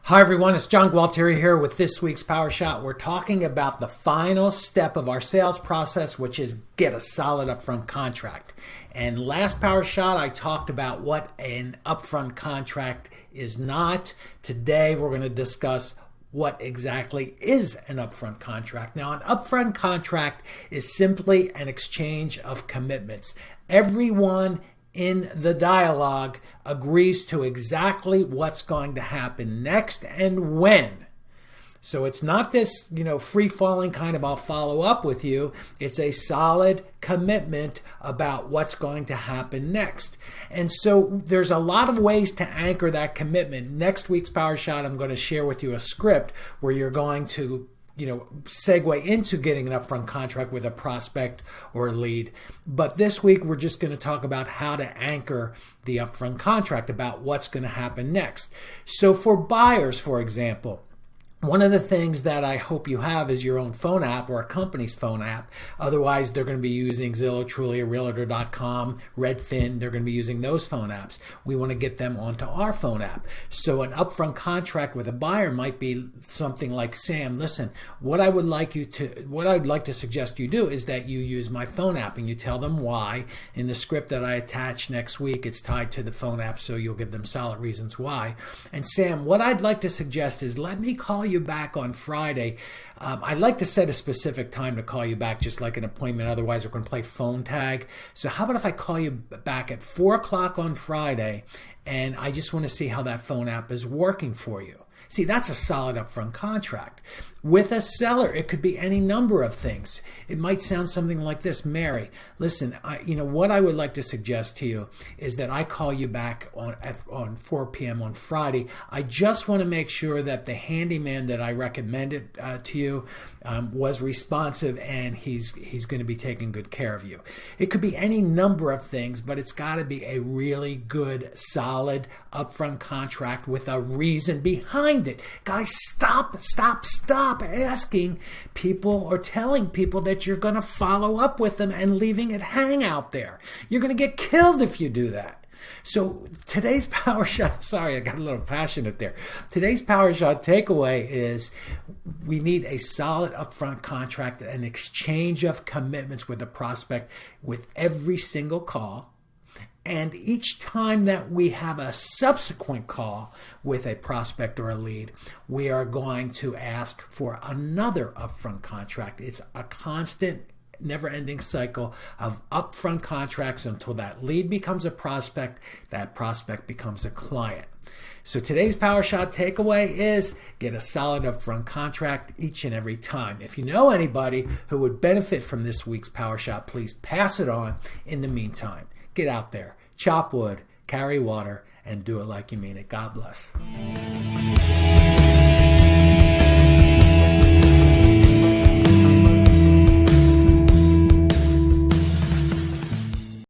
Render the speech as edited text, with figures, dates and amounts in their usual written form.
Hi everyone, it's John Gualtieri here with this week's Power Shot. We're talking about the final step of our sales process, which is get a solid upfront contract. And last Power Shot, I talked about what an upfront contract is not. Today, we're going to discuss what exactly is an upfront contract. Now, an upfront contract is simply an exchange of commitments. Everyone in the dialogue agrees to exactly what's going to happen next and when. So it's not this, free-falling kind of I'll follow up with you. It's a solid commitment about what's going to happen next. And so there's a lot of ways to anchor that commitment. Next week's Power Shot, I'm going to share with you a script where you're going to segue into getting an upfront contract with a prospect or a lead. But this week, we're just going to talk about how to anchor the upfront contract, about what's going to happen next. So for buyers, for example, one of the things that I hope you have is your own phone app or a company's phone app. Otherwise, they're going to be using Zillow, Trulia, Realtor.com, Redfin. They're going to be using those phone apps. We want to get them onto our phone app. So an upfront contract with a buyer might be something like, Sam, listen, what I'd like to suggest you do is that you use my phone app, and you tell them why. In the script that I attach next week, it's tied to the phone app, so you'll give them solid reasons why. And Sam, what I'd like to suggest is let me call you back on Friday. I'd like to set a specific time to call you back, just like an appointment. Otherwise, we're going to play phone tag. So how about if I call you back at 4 o'clock on Friday, and I just want to see how that phone app is working for you? See, that's a solid upfront contract. With a seller, it could be any number of things. It might sound something like this: Mary, listen, what I would like to suggest to you is that I call you back on 4 p.m. on Friday. I just want to make sure that the handyman that I recommended to you was responsive, and he's going to be taking good care of you. It could be any number of things, but it's got to be a really good, solid upfront contract with a reason behind it. Guys, stop asking people or telling people that you're going to follow up with them and leaving it hang out there. You're going to get killed if you do that. So today's Power Shot, sorry, I got a little passionate there. Today's Power Shot takeaway is we need a solid upfront contract, an exchange of commitments with a prospect with every single call. And each time that we have a subsequent call with a prospect or a lead, we are going to ask for another upfront contract. It's a constant, never-ending cycle of upfront contracts until that lead becomes a prospect, that prospect becomes a client. So today's Power Shot takeaway is get a solid upfront contract each and every time. If you know anybody who would benefit from this week's Power Shot, please pass it on. In the meantime, get out there, chop wood, carry water, and do it like you mean it. God bless.